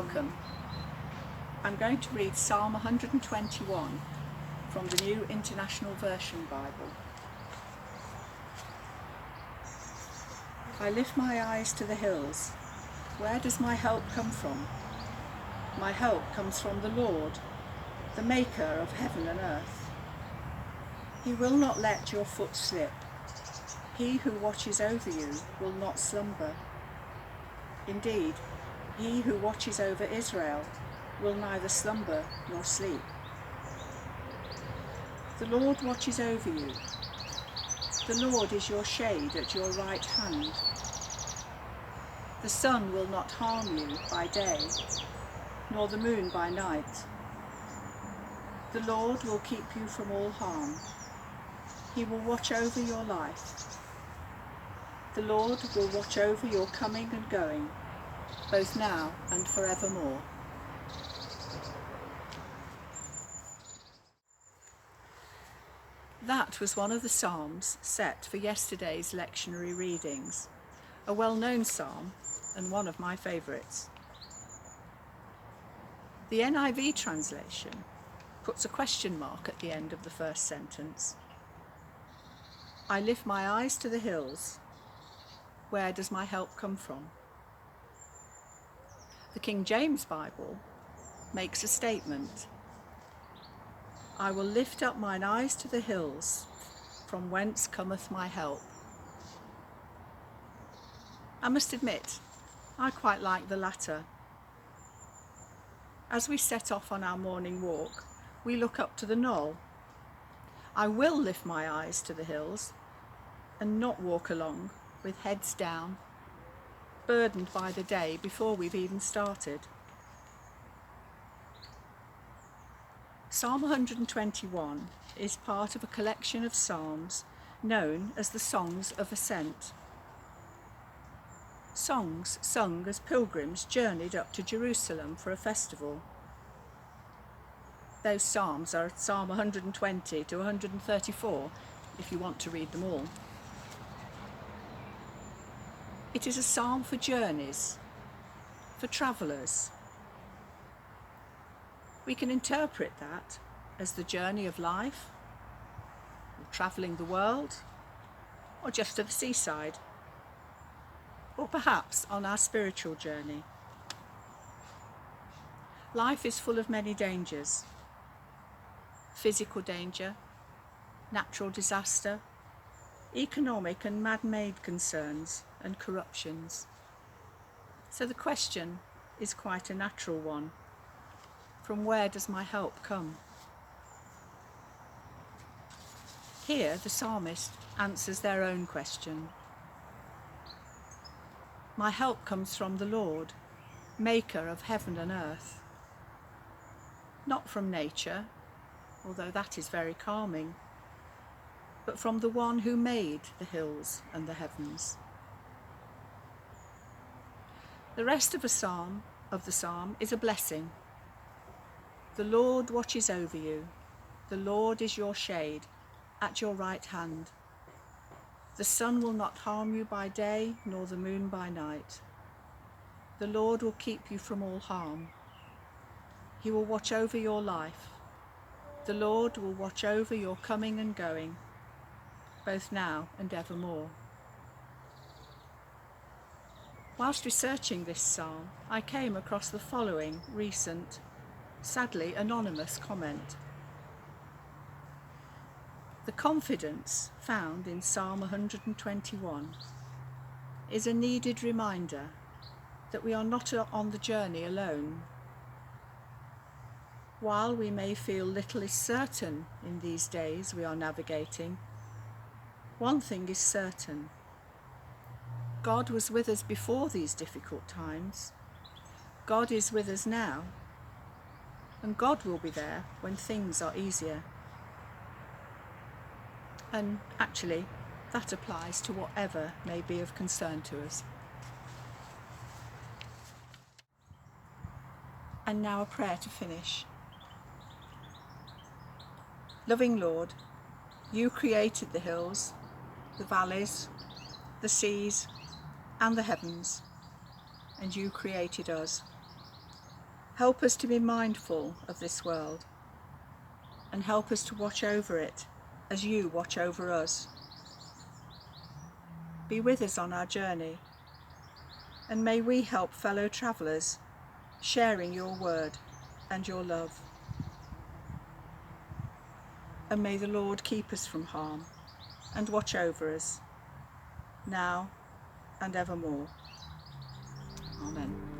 Welcome. I'm going to read Psalm 121 from the New International Version Bible. I lift my eyes to the hills. Where does my help come from? My help comes from the Lord, the maker of heaven and earth. He will not let your foot slip. He who watches over you will not slumber. Indeed, he who watches over Israel will neither slumber nor sleep. The Lord watches over you. The Lord is your shade at your right hand. The sun will not harm you by day, nor the moon by night. The Lord will keep you from all harm. He will watch over your life. The Lord will watch over your coming and going, both now and forevermore. That was one of the psalms set for yesterday's lectionary readings, a well-known psalm and one of my favourites. The NIV translation puts a question mark at the end of the first sentence. I lift my eyes to the hills. Where does my help come from? The King James Bible makes a statement. I will lift up mine eyes to the hills, from whence cometh my help. I must admit, I quite like the latter. As we set off on our morning walk, we look up to the knoll. I will lift my eyes to the hills and not walk along with heads down, burdened by the day before we've even started. Psalm 121 is part of a collection of psalms known as the Songs of Ascent. Songs sung as pilgrims journeyed up to Jerusalem for a festival. Those psalms are Psalm 120 to 134 if you want to read them all. It is a psalm for journeys, for travellers. We can interpret that as the journey of life, or travelling the world, or just to the seaside, or perhaps on our spiritual journey. Life is full of many dangers: physical danger, natural disaster, economic and man-made concerns, and corruptions. So the question is quite a natural one. From where does my help come? Here the psalmist answers their own question. My help comes from the Lord, maker of heaven and earth. Not from nature, although that is very calming, but from the one who made the hills and the heavens. The rest of the psalm is a blessing. The Lord watches over you. The Lord is your shade at your right hand. The sun will not harm you by day, nor the moon by night. The Lord will keep you from all harm. He will watch over your life. The Lord will watch over your coming and going, both now and evermore. Whilst researching this psalm, I came across the following recent, sadly anonymous comment. The confidence found in Psalm 121 is a needed reminder that we are not on the journey alone. While we may feel little is certain in these days we are navigating, one thing is certain. God was with us before these difficult times. God is with us now. And God will be there when things are easier. And actually, that applies to whatever may be of concern to us. And now a prayer to finish. Loving Lord, you created the hills, the valleys, the seas, and the heavens, and you created us. Help us to be mindful of this world, and help us to watch over it as you watch over us. Be with us on our journey, and may we help fellow travellers, sharing your word and your love. And may the Lord keep us from harm and watch over us, now and evermore. Amen.